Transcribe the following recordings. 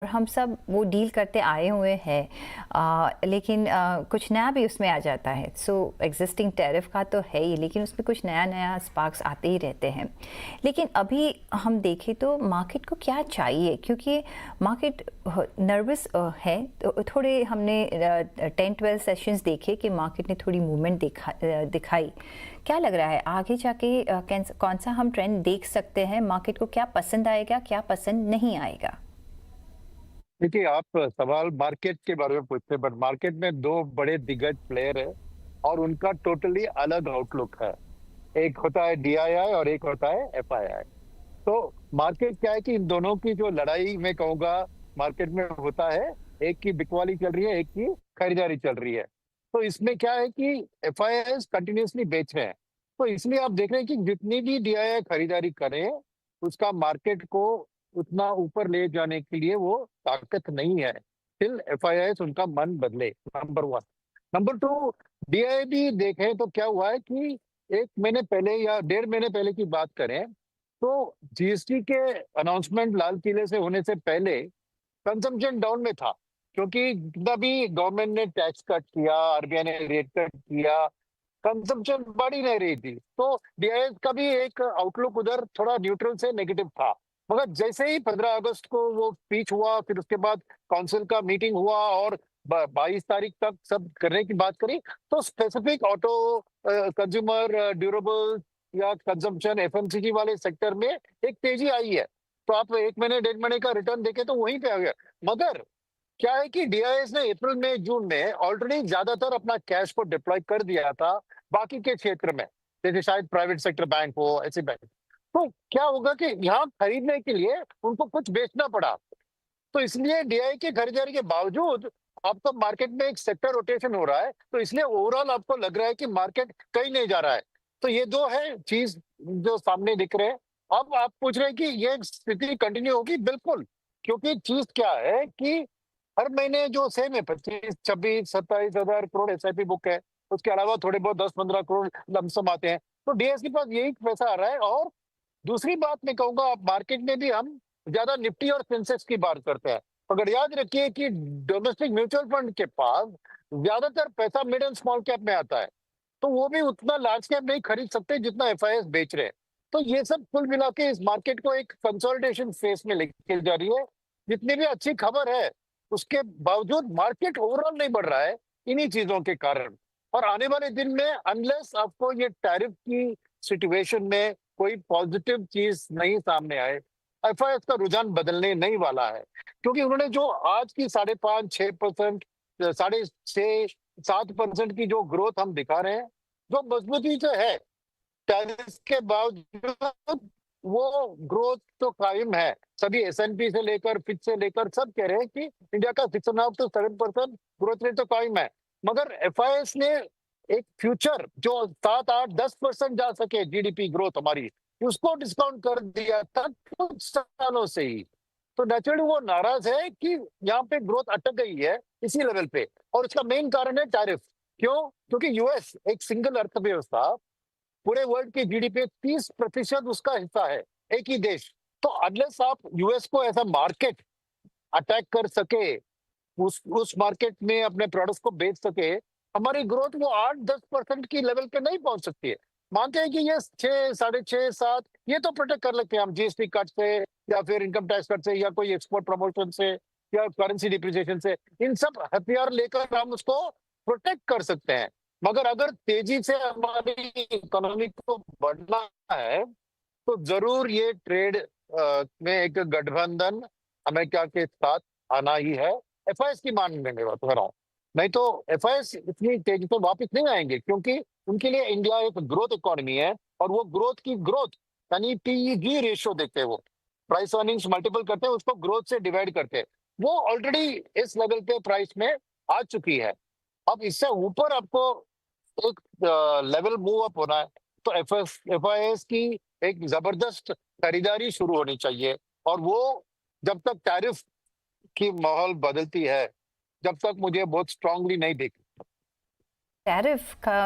हम सब वो डील करते आए हुए हैं। लेकिन कुछ नया भी उसमें आ जाता है। सो एग्जिस्टिंग टैरिफ का तो है ही, लेकिन उसमें कुछ नया नया स्पार्क्स आते ही रहते हैं। लेकिन अभी हम देखें तो मार्केट को क्या चाहिए, क्योंकि मार्केट नर्वस है। तो थोड़े हमने 10-12 सेशंस देखे कि मार्केट ने थोड़ी मूवमेंट दिखाई। क्या लग रहा है आगे जाके कौन सा हम ट्रेंड देख सकते हैं? मार्केट को क्या पसंद आएगा, क्या पसंद नहीं आएगा? देखिए, आप सवाल मार्केट के बारे में पूछते हैं, बट मार्केट में दो बड़े दिग्गज प्लेयर है और उनका टोटली अलग आउटलुक है। एक होता है डीआईआई और एक होता है एफआईआई। तो मार्केट क्या है कि इन दोनों की जो लड़ाई मैं कहूंगा मार्केट में होता है, एक की बिकवाली चल रही है, एक की खरीदारी चल रही है। तो इसमें क्या है कि एफआईआई कंटिन्यूअसली बेच रहे हैं। तो इसलिए आप देख रहे हैं कि जितनी भी डीआईआई खरीदारी करें, उसका मार्केट को उतना ऊपर ले जाने के लिए वो ताकत नहीं है टिल एफआईआई उनका मन बदले। Number one. Number two, DII भी देखें तो क्या हुआ है कि 1 महीने पहले या 1.5 महीने पहले की बात करें तो जीएसटी के अनाउंसमेंट लाल किले से होने से पहले कंजम्पशन डाउन में था, क्योंकि जितना भी गवर्नमेंट ने टैक्स कट किया, आरबीआई ने रेट कट किया, कंजम्पशन बढ़ ही नहीं रही थी। तो डीआईएस का भी एक आउटलुक उधर थोड़ा न्यूट्रल से नेगेटिव था। मगर जैसे ही 15 अगस्त को वो स्पीच हुआ, फिर उसके बाद काउंसिल का मीटिंग हुआ और 22 तारीख तक सब करने की बात करी, तो स्पेसिफिक ऑटो, कंज्यूमर ड्यूरेबल या कंजम्पशन एफएमसीजी वाले सेक्टर में एक तेजी आई है। तो आप 1 महीने 1.5 महीने का रिटर्न देखें तो वहीं पे आ गया। मगर क्या है कि डीआईएस ने अप्रैल में जून में ऑलरेडी ज्यादातर अपना कैश को डिप्लॉय कर दिया था बाकी के क्षेत्र में, जैसे शायद प्राइवेट सेक्टर बैंक हो, ऐसे बैंक। तो क्या होगा कि यहाँ खरीदने के लिए उनको कुछ बेचना पड़ा। तो इसलिए डीआई की खरीदारी के बावजूद आपको मार्केट में एक सेक्टर रोटेशन हो रहा है, तो इसलिए ओवरऑल आपको लग रहा है कि मार्केट कहीं नहीं जा रहा है। तो ये दो है चीज जो सामने दिख रहे हैं। अब आप पूछ रहे हैं कि ये स्थिति कंटिन्यू होगी? बिल्कुल। क्योंकि चीज क्या है कि हर महीने जो सेम है, 25, 26, 27 हजार करोड़ एसआईपी बुक है। उसके अलावा थोड़े बहुत 10-15 करोड़ लमसम आते हैं। तो डीएस के पास यही पैसा आ रहा है। और दूसरी बात मैं कहूंगा, आप मार्केट में भी हम ज्यादा निफ्टी और सेंसेक्स की बात करते हैं, मगर याद रखिए कि डोमेस्टिक म्यूचुअल फंड के पास ज्यादातर पैसा मिड एंड स्मॉल कैप में आता है। तो वो भी उतना लार्ज कैप नहीं खरीद सकते जितना एफआईएस बेच रहे हैं। तो ये सब कुल मिला के इस मार्केट को एक कंसोलिडेशन फेज में लेके जा रही है। जितनी भी अच्छी खबर है, उसके बावजूद मार्केट ओवरऑल नहीं बढ़ रहा है इन्हीं चीजों के कारण। और आने वाले दिन में अनलेस आपको ये टैरिफ की सिचुएशन में कोई पॉजिटिव चीज नहीं सामने आए, एफआईएस का रुझान बदलने नहीं वाला है। क्योंकि उन्होंने जो आज की 5.5-6%, 6.5-7% की जो ग्रोथ हम दिखा रहे हैं, जो मजबूती से है, टैरिफ के बावजूद वो ग्रोथ तो कायम है। सभी एसएनपी से लेकर फिच से लेकर सब कह रहे हैं कि इंडिया का 6.5 to 7% ग्रोथ रेट तो कायम है। मगर एफआईएस ने एक फ्यूचर जो 7, 8, 10% जा सके जीडीपी ग्रोथ हमारी, उसको डिस्काउंट कर दिया था कुछ सालों से ही। तो नेचुरली वो नाराज है कि यहाँ पे ग्रोथ अटक गई है इसी लेवल पे। और उसका मेन कारण है टैरिफ। क्यों? क्योंकि यूएस एक सिंगल अर्थव्यवस्था, पूरे वर्ल्ड की जीडीपी 30% उसका हिस्सा है, एक ही देश। तो अनलेस आप यूएस को ऐसा मार्केट अटैक कर सके, उस मार्केट में अपने प्रोडक्ट्स को बेच सके, हमारी ग्रोथ वो 8-10% की लेवल पे नहीं पहुंच सकती है। मानते हैं कि ये 6, 6.5, 7 ये तो प्रोटेक्ट कर लेते हैं हम जीएसटी कट से, या फिर इनकम टैक्स कट से, या कोई एक्सपोर्ट प्रमोशन से, या करेंसी डिप्रिसिएशन से। इन सब हथियार लेकर हम उसको प्रोटेक्ट कर सकते हैं। मगर अगर तेजी से हमारी इकोनॉमी को बढ़ना है, तो जरूर ये ट्रेड में एक गठबंधन अमेरिका के साथ आना ही है। एफआईएस की मान लेंगे, बात कर रहा हूँ। नहीं तो एफआईएस इतनी तेजी से वापस नहीं आएंगे, क्योंकि उनके लिए इंडिया एक ग्रोथ इकोनॉमी है। और वो ग्रोथ की ग्रोथ यानी पीईजी रेशियो देखते हैं, वो प्राइस अर्निंग्स मल्टीपल करते हैं, उसको ग्रोथ से डिवाइड करते हैं। वो ऑलरेडी इस लेवल पे प्राइस में आ चुकी है। अब इससे ऊपर आपको एक लेवल मूव अप होना है, तो एफआईएस की एक जबरदस्त खरीदारी शुरू होनी चाहिए। और वो जब तक टैरिफ की माहौल बदलती है, जब तक मुझे बहुत स्ट्रांगली नहीं दिख। टैरिफ का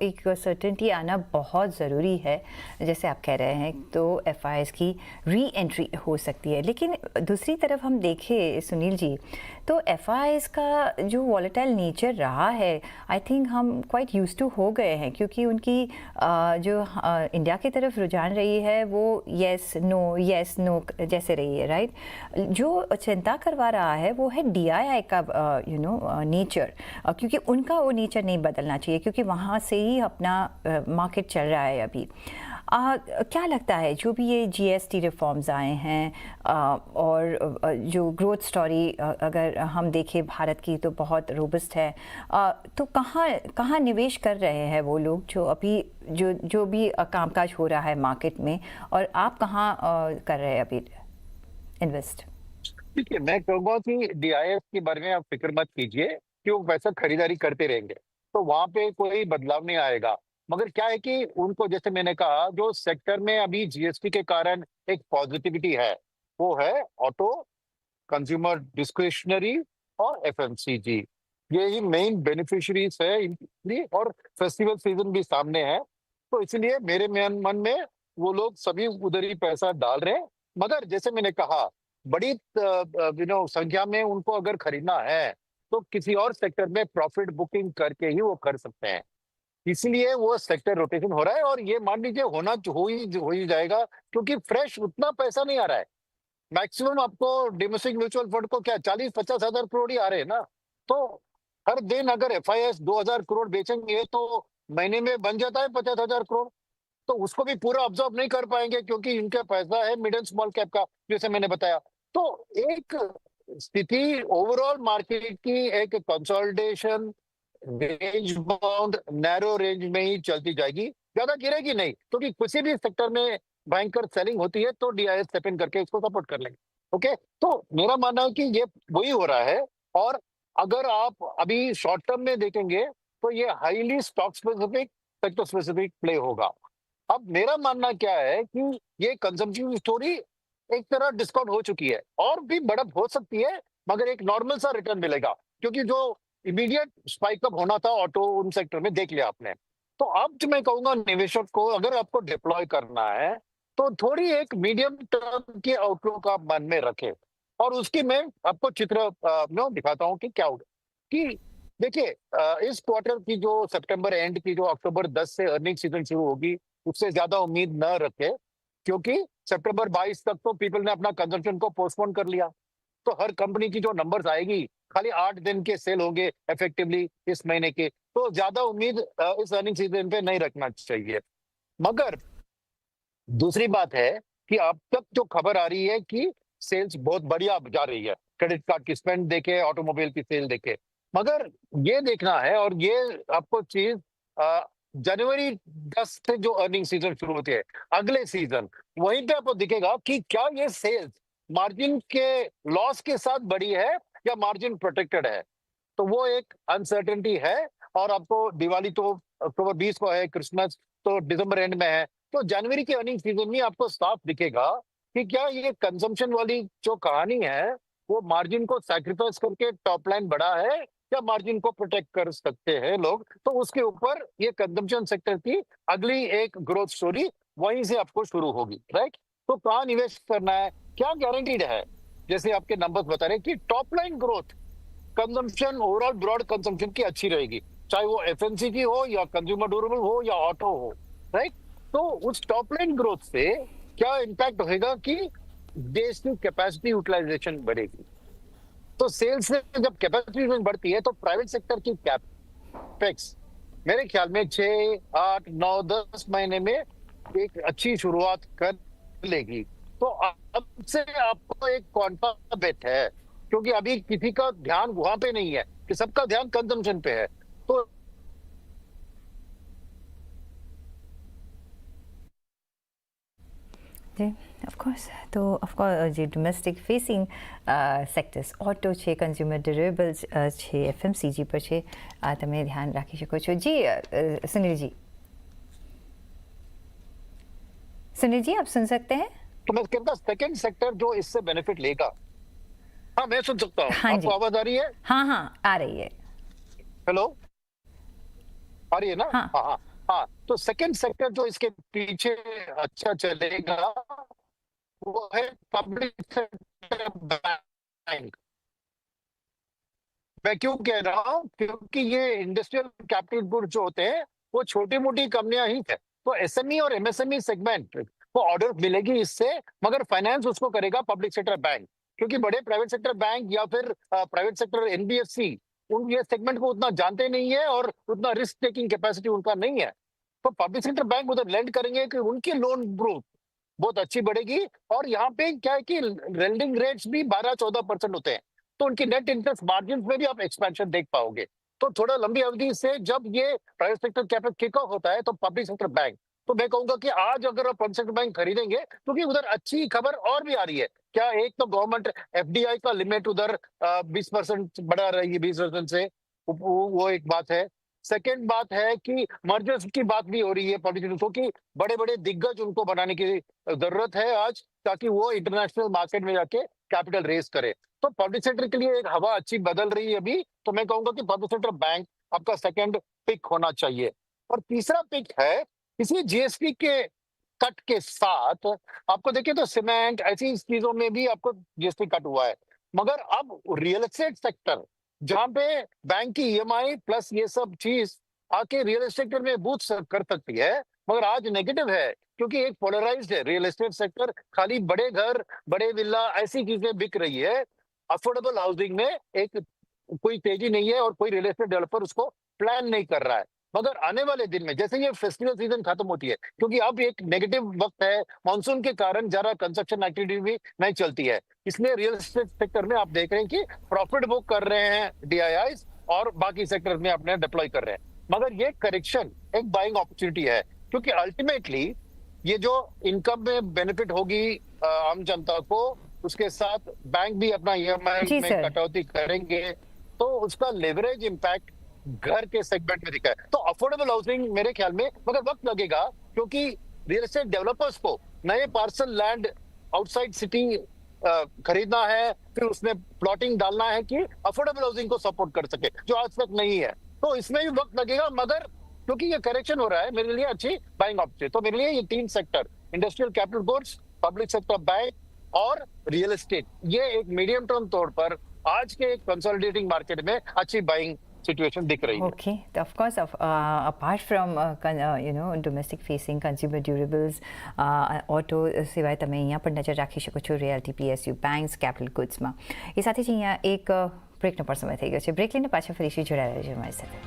एक सर्टेनिटी आना बहुत ज़रूरी है, जैसे आप कह रहे हैं, तो एफआईएस की री एंट्री हो सकती है। लेकिन दूसरी तरफ हम देखें सुनील जी, तो एफआईएस का जो वॉलेटाइल नेचर रहा है, आई थिंक हम क्वाइट यूज्ड टू हो गए हैं, क्योंकि उनकी जो इंडिया की तरफ रुझान रही है वो येस नो जैसे रही है, राइट। जो चिंता करवा रहा है वो है डीआईआई का नेचर, क्योंकि उनका वो नेचर नहीं बदलना चाहिए, क्योंकि वहाँ से ही अपना मार्केट चल रहा है अभी। क्या लगता है जो भी ये जीएसटी रिफॉर्म्स आए हैं और जो ग्रोथ स्टोरी अगर हम देखें भारत की तो बहुत रोबस्ट है, तो कहाँ निवेश कर रहे हैं वो लोग जो अभी जो भी कामकाज हो रहा है मार्केट में, और आप कहाँ कर रहे हैं अभी इन्वेस्ट? देखिए, मैं कहूंगा कि डीआईएस के बारे में आप फिक्र मत कीजिए कि वो वैसा खरीदारी करते रहेंगे, तो वहां पे कोई बदलाव नहीं आएगा। मगर क्या है कि उनको, जैसे मैंने कहा, जो सेक्टर में अभी जीएसटी के कारण एक पॉजिटिविटी है, वो है ऑटो, कंज्यूमर डिस्क्रिशनरी और एफएमसीजी। ये ही मेन बेनिफिशियरीज है इनकी, और फेस्टिवल सीजन भी सामने है, तो इसलिए मेरे मन में वो लोग सभी उधर ही पैसा डाल रहे हैं। मगर जैसे मैंने कहा, बड़ी संख्या में उनको अगर खरीदना है तो किसी और सेक्टर में प्रॉफिट बुकिंग करके ही वो कर सकते हैं। इसलिए वो सेक्टर रोटेशन हो रहा है, और ये मान लीजिए हो ही जाएगा, क्योंकि फ्रेश उतना पैसा नहीं आ रहा है। मैक्सिमम आपको डोमेस्टिक म्यूचुअल फंड को क्या 40-50 हजार करोड़ ही आ रहे हैं ना। तो हर दिन अगर एफआईएस 2,000 करोड़ बेचेंगे तो महीने में बन जाता है 50,000 करोड़। तो उसको भी पूरा ऑब्जर्व नहीं कर पाएंगे, क्योंकि इनका पैसा है मिड एंड स्मॉल कैप का, जैसे मैंने बताया। तो एक स्थिति ओवरऑल मार्केट की एक consolidation, range bound narrow range में ही चलती जाएगी, ज्यादा गिरेगी नहीं, क्योंकि किसी भी सेक्टर में भयंकर सेलिंग होती है तो डीआईएस स्टेप इन करके इसको सपोर्ट कर लेंगे। ओके, तो मेरा मानना है कि ये वही हो रहा है। और अगर आप अभी शॉर्ट टर्म में देखेंगे तो ये highly stock specific, sector specific play होगा। अब मेरा मानना क्या है कि ये कंजम्पशन स्टोरी एक तरह डिस्काउंट हो चुकी है, और भी बढ़त हो सकती है, मगर एक नॉर्मल सा रिटर्न मिलेगा, क्योंकि जो इमीडिएट स्पाइकअप होना था ऑटो उन सेक्टर में देख लिया आपने। तो अब जो मैं कहूंगा निवेशक को, अगर आपको डिप्लॉय करना है तो थोड़ी एक मीडियम टर्म की आउटलुक आप मन में रखें, और उसकी मैं आपको चित्र दिखाता हूं कि क्या होगा। कि देखिए, इस क्वार्टर की जो सितंबर एंड की जो अक्टूबर 10 से अर्निंग सीजन शुरू होगी, उससे ज्यादा उम्मीद न रखे, क्योंकि सितंबर 22 तक तो पीपल ने अपना कंजम्पशन को पोस्टपोन कर लिया। तो हर कंपनी की जो नंबर्स आएगी, खाली 8 दिन के सेल होंगे इफेक्टिवली इस महीने के, तो ज्यादा उम्मीद इस अर्निंग सीजन पे नहीं रखना चाहिए। मगर दूसरी बात है कि अब तक जो खबर आ रही है कि सेल्स बहुत बढ़िया जा रही है, क्रेडिट कार्ड की स्पेंड देखे, ऑटोमोबाइल की सेल देखे। मगर ये देखना है, और ये आपको चीज जनवरी 10 से जो अर्निंग सीजन शुरू होती है, अगले सीजन, वहीं पे आपको दिखेगा कि क्या ये सेल्स मार्जिन के लॉस के साथ बढ़ी है या मार्जिन प्रोटेक्टेड है। तो वो एक अनसर्टेनिटी है। और आपको दिवाली तो अक्टूबर 20 को है, क्रिसमस तो दिसंबर एंड में है, तो जनवरी के अर्निंग सीजन में आपको साफ दिखेगा कि क्या ये कंजम्पशन वाली जो कहानी है वो मार्जिन को सैक्रिफाइस करके टॉप लाइन बढ़ा है, या मार्जिन को प्रोटेक्ट कर सकते हैं लोग। तो उसके ऊपर ये कंजम्पशन सेक्टर की अगली एक ग्रोथ स्टोरी वहीं से आपको शुरू होगी, राइट। तो कहाँ निवेश करना है, क्या गारंटीड है? जैसे आपके नंबर्स बता रहे हैं कि top line growth, consumption, overall broad consumption की अच्छी रहेगी, चाहे वो एफएमसीजी हो या कंज्यूमर ड्यूरेबल हो या ऑटो हो, राइट। तो उस टॉप लाइन ग्रोथ से क्या इम्पैक्ट होगा कि देश की कैपेसिटी यूटिलाइजेशन बढ़ेगी। तो सेल्स से जब कैपेसिटी बढ़ती है तो प्राइवेट सेक्टर की कैपेक्स मेरे ख्याल में 6, 8, 9, 10 महीने में एक अच्छी शुरुआत कर लेगी। तो अब से आपको एक कॉन्फा बेट है, क्योंकि अभी किसी का ध्यान वहां पे नहीं है, कि सबका ध्यान कंजम्पशन पे है। तो जी ऑफकोर्स, तो ऑफकोर्स જે ડોમેસ્ટિક ફેસિંગ સેક્ટર્સ ઓટો છે, કન્ઝ્યુમર ડ્યુરેબલ્સ છે, એફએમસીજી પર છે, તમે ધ્યાન રાખી શકો છો। जी सुनील जी आप सुन सकते हैं? तो मैं कहता सेकंड सेक्टर जो इससे बेनिफिट लेगा। हाँ, मैं सुन सकता हूँ। हाँ आपको जी, आवाज आ रही है? हाँ हाँ आ रही है। हेलो। आ रही है ना? हाँ। हाँ, हाँ, हाँ। तो सेकंड सेक्टर जो इसके पीछे अच्छा चलेगा, वो है पब्लिक सेक्टर बैंक। मैं क्यों कह रहा हूँ? क्योंकि ये इंडस्ट्रियल कैपिटल गुड जो होते हैं, वो छोटी-मोटी कंपनियां ही है। तो एसएमई और एमएसएमई सेगमेंट को ऑर्डर मिलेगी इससे, मगर फाइनेंस उसको करेगा पब्लिक सेक्टर बैंक। क्योंकि बड़े प्राइवेट सेक्टर बैंक या फिर प्राइवेट सेक्टर एनबीएफसी, उन ये सेगमेंट को उतना जानते नहीं है और उतना रिस्क टेकिंग कैपेसिटी उनका नहीं है। तो पब्लिक सेक्टर बैंक उधर लेंड करेंगे कि उनकी लोन ग्रोथ बहुत अच्छी बढ़ेगी। और यहाँ पे क्या है कि लेंडिंग रेट्स भी 12-14% होते हैं। तो उनकी नेट इंटरेस्ट मार्जिन में भी आप एक्सपेंशन देख पाओगे। तो थोड़ा लंबी अवधि से जब ये private sector capital kick off होता है, तो पब्लिक सेक्टर बैंक, तो मैं कहूंगा कि आज अगर आप पब्लिक सेक्टर बैंक खरीदेंगे, क्योंकि उधर अच्छी खबर और भी आ रही है। क्या, एक तो गवर्नमेंट एफडीआई का लिमिट उधर 20% बढ़ा रही है, 20% से, वो एक बात है। सेकेंड बात है कि मर्जर्स की बात भी हो रही है पब्लिक, क्योंकि बड़े बड़े दिग्गज उनको बनाने की जरूरत है आज, ताकि वो इंटरनेशनल मार्केट में जाके कैपिटल रेज करे। तो पब्लिक सेक्टर के लिए एक हवा अच्छी बदल रही है अभी। तो मैं कहूंगा कि पब्लिक सेक्टर बैंक आपका सेकंड पिक होना चाहिए। और तीसरा पिक है, इसी जीएसटी के कट के साथ आपको देखिए तो सीमेंट ऐसी चीजों में भी आपको जीएसटी कट हुआ है। मगर अब रियल एस्टेट सेक्टर, जहां पे बैंक की ईएमआई प्लस ये सब चीज आके रियल एस्टेट में बूस्ट कर सकती है, मगर आज नेगेटिव है। क्योंकि एक पोलराइज्ड है रियल एस्टेट सेक्टर, खाली बड़े घर, बड़े विला ऐसी चीजें बिक रही है। अफोर्डेबल हाउसिंग में एक कोई तेजी नहीं है और कोई रियल एस्टेट डेवलपर उसको प्लान नहीं कर रहा है। मगर आने वाले दिन में जैसे ये फेस्टिवल सीजन खत्म होती है, क्योंकि अब एक नेगेटिव वक्त है, मानसून के कारण ज्यादा कंस्ट्रक्शन एक्टिविटी भी नहीं चलती है, इसलिए रियल एस्टेट सेक्टर में आप देख रहे हैं कि प्रॉफिट बुक कर रहे हैं डीआईआईस, और बाकी सेक्टर में अपने डिप्लॉय कर रहे हैं। मगर ये करेक्शन एक बाइंग अपॉर्चुनिटी है, क्योंकि अल्टीमेटली ये जो इनकम में बेनिफिट होगी आम जनता को, उसके साथ बैंक भी अपना ईएमआई जी में सर। कटौती करेंगे, तो उसका लेवरेज इम्पैक्ट घर के सेगमेंट में दिखा है। तो अफोर्डेबल हाउसिंग मेरे ख्याल में, मगर वक्त लगेगा, क्योंकि रियल एस्टेट डेवलपर्स को नए पार्सल लैंड आउटसाइड सिटी खरीदना है, फिर उसमें प्लॉटिंग डालना है कि अफोर्डेबल हाउसिंग को सपोर्ट कर सके, जो आज तक नहीं है। तो इसमें भी वक्त लगेगा, मगर क्योंकि ये करेक्शन हो रहा है, मेरे लिए अच्छी बाइंग अपॉर्चुनिटी। तो मेरे लिए ये तीन sector, industrial capital goods, public sector bank और रियल एस्टेट, ये एक मीडियम टर्म तौर पर आज के कंसोलिडेटिंग मार्केट में अच्छी बाइंग सिचुएशन दिख रही है। Okay, of course, apart from domestic facing consumer durables, auto સિવાય તમે અહીંયા પણ નજર રાખી શકો છો રિયાલિટી પીએસયુ બેંક્સ કેપિટલ ગુડ્સમાં. એ સાથે જ અહીંયા એક બ્રેકનો પણ સમય થઈ ગયો છે. બ્રેક લઈને પાછા ફરીથી જોડાયા રહેજો અમારી સાથે.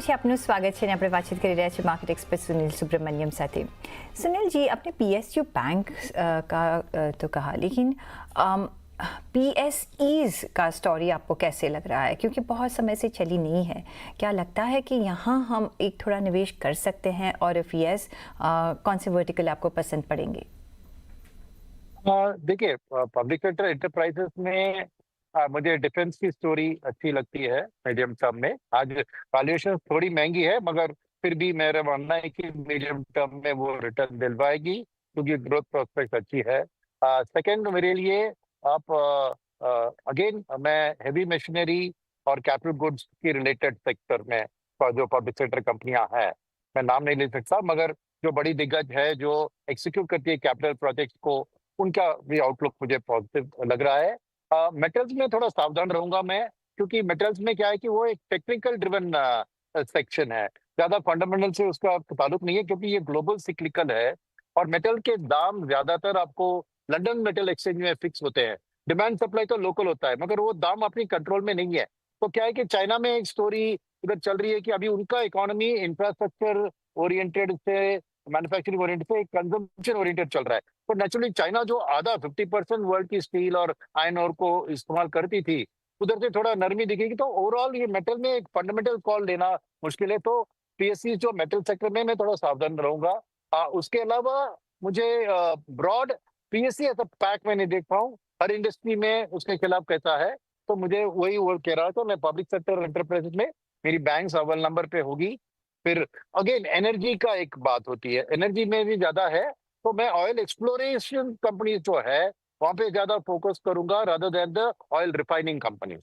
પછી આપનું સ્વાગત છે અને આપણે વાતચીત કરી રહ્યા છીએ માર્કેટ એક્સપર્ટ સુનિલ सुब्रमण्यम સાથે। सुनील जी, आपने पीएसयू बैंक का तो कहा, लेकिन पीएसईज का स्टोरी आपको कैसे लग रहा है, क्योंकि बहुत समय से चली नहीं है। क्या लगता है कि यहाँ हम एक थोड़ा निवेश कर सकते हैं, और इफ यस कौन से वर्टिकल आपको पसंद पड़ेंगे? देखिए, पब्लिक सेक्टर एंटरप्राइजेस में मुझे डिफेंस की स्टोरी अच्छी लगती है मीडियम टर्म में। आज वैल्यूएशन थोड़ी महंगी है, मगर फिर भी मेरा मानना है कि मीडियम टर्म में वो रिटर्न दिलवाएगी, क्योंकि ग्रोथ प्रोस्पेक्ट अच्छी है। सेकंड, मेरे लिए आप अगेन मैं हेवी मशीनरी और कैपिटल गुड्स की रिलेटेड सेक्टर में जो पब्लिक सेक्टर कंपनियां हैं, मैं नाम नहीं ले सकता, मगर जो बड़ी दिग्गज है, जो एग्जीक्यूट करती है कैपिटल प्रोजेक्ट को, उनका भी आउटलुक मुझे पॉजिटिव लग रहा है। मेटल्स में थोड़ा सावधान रहूंगा मैं, क्योंकि मेटल्स में क्या है कि वो एक टेक्निकल ड्रिवन सेक्शन है, ज्यादा फंडामेंटल से उसका ताल्लुक नहीं है, क्योंकि ये ग्लोबल सिक्लिकल है। और मेटल के दाम ज्यादातर आपको लंदन मेटल एक्सचेंज में फिक्स होते हैं। डिमांड सप्लाई तो लोकल होता है, मगर वो दाम अपनी कंट्रोल में नहीं है। तो क्या है कि चाइना में एक स्टोरी इधर चल रही है कि अभी उनका इकोनॉमी इंफ्रास्ट्रक्चर ओरिएंटेड से, मैन्युफैक्चरिंग ओरिएंटेड से कंजम्पशन ओरिएंटेड चल रहा है। तो नेचुरली चाइना जो आधा 50% वर्ल्ड की स्टील और आयरन ओर को इस्तेमाल करती थी, उधर से थोड़ा नरमी दिखेगी। तो ओवरऑल ये मेटल में एक फंडामेंटल कॉल लेना मुश्किल है। तो पीएससी जो मेटल सेक्टर में मैं थोड़ा सावधान रहूंगा। उसके अलावा मुझे ब्रॉड पीएससी ऐसा पैक में नहीं देख पाऊँ, हर इंडस्ट्री में उसके खिलाफ कैसा है। तो मुझे वही वो कह रहा था, मैं पब्लिक सेक्टर एंटरप्राइजेस में मेरी बैंक अव्वल नंबर पे होगी। फिर अगेन एनर्जी का एक बात होती है, एनर्जी में भी ज्यादा है, तो मैं ऑयल एक्सप्लोरेशन कंपनी जो है वहां पे ज्यादा फोकस करूंगा rather than the oil refining company.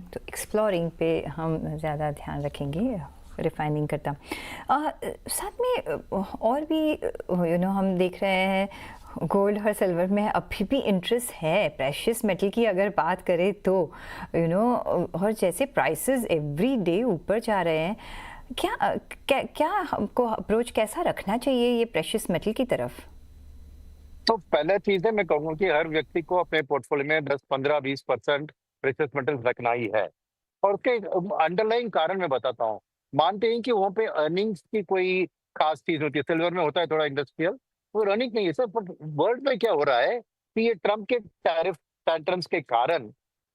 तो एक्सप्लोरिंग पे हम ज़्यादा ध्यान रखेंगे, रिफाइनिंग करता। साथ में और भी हम देख रहे हैं गोल्ड और सिल्वर में अभी भी इंटरेस्ट है। प्रेशियस मेटल की अगर बात करें तो और जैसे प्राइसेस एवरी डे ऊपर जा रहे हैं, क्या हमको अप्रोच कैसा रखना चाहिए ये प्रेशियस मेटल की तरफ? तो पहला चीज है, मैं कहूँगा कि हर व्यक्ति को अपने पोर्टफोलियो में 10, 15, 20% प्रेशियस मेटल्स रखना ही है। और उसके अंडरलाइंग कारण मैं बताता हूँ। मानते हैं कि वहाँ पे अर्निंग्स की कोई खास चीज होती है, सिल्वर में होता है थोड़ा इंडस्ट्रियल, वो अर्निंग नहीं है सर। पर वर्ल्ड में क्या हो रहा है कि ये ट्रम्प के टैरिफ पैटर्न्स के कारण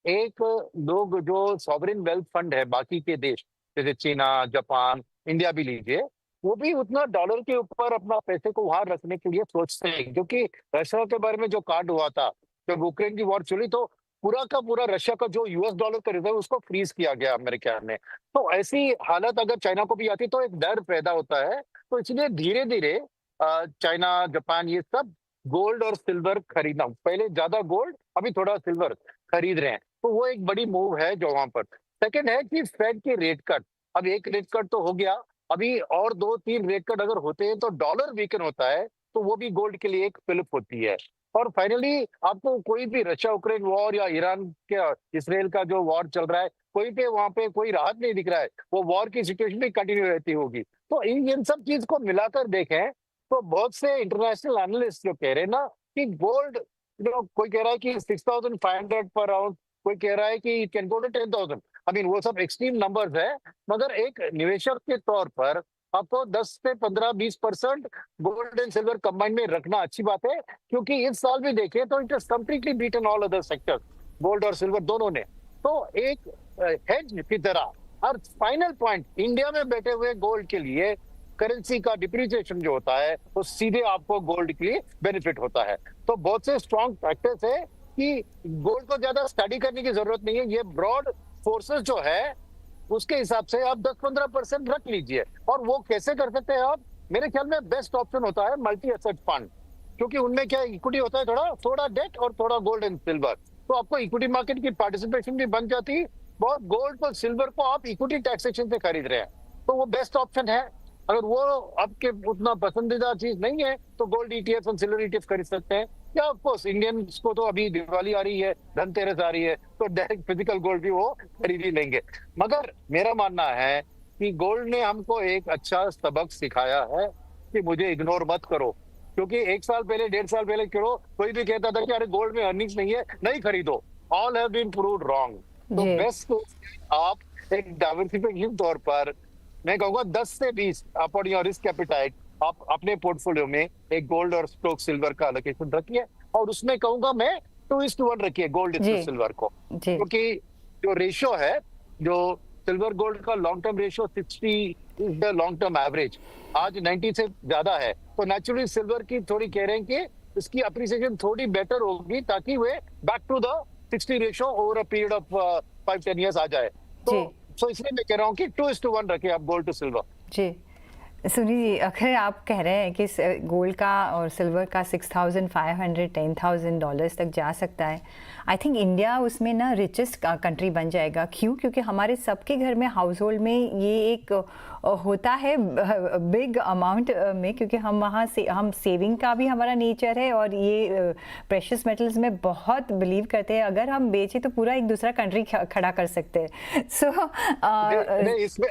एक लोग जो सॉवरेन वेल्थ फंड है बाकी के देश, जैसे चीना, जापान, इंडिया भी लीजिए, वो भी उतना डॉलर के ऊपर अपना पैसे को वहां रखने के लिए सोचते हैं। क्योंकि रशिया के बारे में जो कांड हुआ था, जब यूक्रेन की वॉर चली, तो पूरा का पूरा रशिया का जो यूएस डॉलर का रिजर्व उसको फ्रीज किया गया अमेरिका ने। तो ऐसी हालत अगर चाइना को भी आती तो एक डर पैदा होता है। तो इसलिए धीरे धीरे चाइना, जापान, ये सब गोल्ड और सिल्वर खरीदना, पहले ज्यादा गोल्ड, अभी थोड़ा सिल्वर खरीद रहे हैं। तो वो एक बड़ी मूव है जो वहां पर। सेकेंड है कि फेड की रेट कट, अब एक रेट कट तो हो गया, अभी और 2-3 रेट कट अगर होते हैं तो डॉलर वीकन होता है, तो वो भी गोल्ड के लिए एक फिलिप होती है। और फाइनली आपको कोई भी रशिया यूक्रेन वॉर या ईरान के इसराइल का जो वॉर चल रहा है, कोई पे वहां पे कोई राहत नहीं दिख रहा है, वो वॉर की सिचुएशन भी कंटिन्यू रहती होगी। तो इन सब चीज को मिलाकर देखें तो बहुत से इंटरनेशनल एनालिस्ट जो कह रहे हैं ना कि गोल्ड, कोई कह रहा है कि 6,500 पर आउंस, कोई कह रहा है कि can go to 10,000। I mean वो सब एक्सट्रीम नंबर्स है, मगर एक निवेशक के तौर पर आपको 10 से 15-20% गोल्ड एंड सिल्वर कंबाइन में रखना अच्छी बात है। क्योंकि इस साल भी देखें तो it is completely beaten all other sectors, gold और सिल्वर दोनों ने। तो एक हेज की तरह, और फाइनल पॉइंट, इंडिया में बैठे हुए गोल्ड के लिए करेंसी का डिप्रिसिएशन जो होता है वो सीधे आपको गोल्ड के लिए बेनिफिट होता है। तो बहुत से स्ट्रॉन्ग फैक्टर्स है कि गोल्ड को ज्यादा स्टडी करने की जरूरत नहीं है। ये ब्रॉड फोर्सेस जो है उसके हिसाब से आप 10-15% रख लीजिए। और वो कैसे कर सकते हैं आप? मेरे ख्याल में बेस्ट ऑप्शन होता है मल्टी एसेट फंड, क्योंकि उनमें क्या इक्विटी होता है, थोड़ा डेट और थोड़ा गोल्ड एंड सिल्वर। तो आपको इक्विटी मार्केट की पार्टिसिपेशन भी बन जाती। बहुत गोल्ड और सिल्वर को आप इक्विटी टैक्सेशन से खरीद रहे हैं, तो वो बेस्ट ऑप्शन है। अगर वो आपके उतना पसंदीदा चीज नहीं है तो गोल्ड ईटीएफ और सिल्वर ईटीएफ खरीद सकते हैं। या ऑफकोर्स इंडियंस को तो अभी दिवाली आ रही है, धनतेरस आ रही है, तो डायरेक्ट फिजिकल गोल्ड भी वो खरीद ही लेंगे। मगर मेरा मानना है कि गोल्ड ने हमको एक अच्छा सबक सिखाया है कि मुझे इग्नोर मत करो। क्योंकि 1 साल पहले, 1.5 साल पहले कोई भी कहता था कि अरे गोल्ड में अर्निंग्स नहीं है, नहीं खरीदो। All have been proved wrong. तो बेस्ट आप एक डाइवर्सिफिकेशन तौर पर मैं कहूंगा 10 से 20 अपॉन योर रिस्क एपिटाइट आप अपने पोर्टफोलियो में एक गोल्ड और स्ट्रोक सिल्वर का एलोकेशन रखिए, और उसमें कहूंगा मैं 2:1 रखिए गोल्ड जी टू सिल्वर को, जी क्योंकि जो रेशियो है, जो सिल्वर गोल्ड का long term ratio 60 is the long term average, आज 90 से ज्यादा है, तो नेचुरली सिल्वर की थोड़ी कह रहे हैं कि इसकी अप्रिसिएशन थोड़ी बेटर होगी, ताकि वे back to the 60 ratio over a period of 5-10 years आ जाए। जी तो इसलिए मैं कह रहा हूँ कि 2:1 रखे आप गोल्ड टू सिल्वर। जी। सुनी जी, अगर आप कह रहे हैं कि गोल्ड का और सिल्वर का 6,500 $10,000 तक जा सकता है, आई थिंक इंडिया उसमें ना रिचेस्ट कंट्री बन जाएगा। क्यों? क्योंकि हमारे सबके घर में हाउस होल्ड में ये एक होता है बिग अमाउंट में, क्योंकि हम वहाँ से हम सेविंग का भी हमारा नेचर है, और ये प्रेशियस मेटल्स में बहुत बिलीव करते हैं। अगर हम बेचे तो पूरा एक दूसरा कंट्री खड़ा कर सकते हैं। सो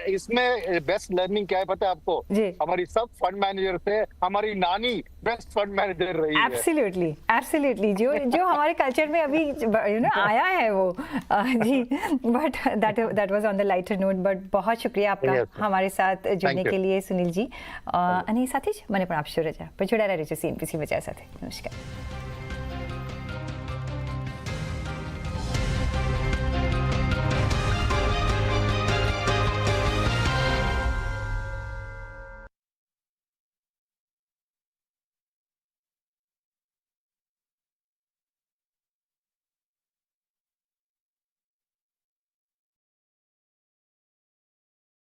इसमें बेस्ट लर्निंग क्या है पता है आपको? हमारी सब फंड मैनेजर से हमारी नानी बेस्ट फंड मैनेजर रही है। एब्सोल्युटली एब्सोल्युटली, जो हमारे कल्चर में अभी आया है वो जी। But that was on the lighter note. But बहुत शुक्रिया आपका हमारे साथ जुड़ने के लिए सुनील जी। અને સાથે જ મને પણ આપશો રજા. પણ જોડાયેલા રહેજો CNBC બજાર સાથે. નમસ્કાર.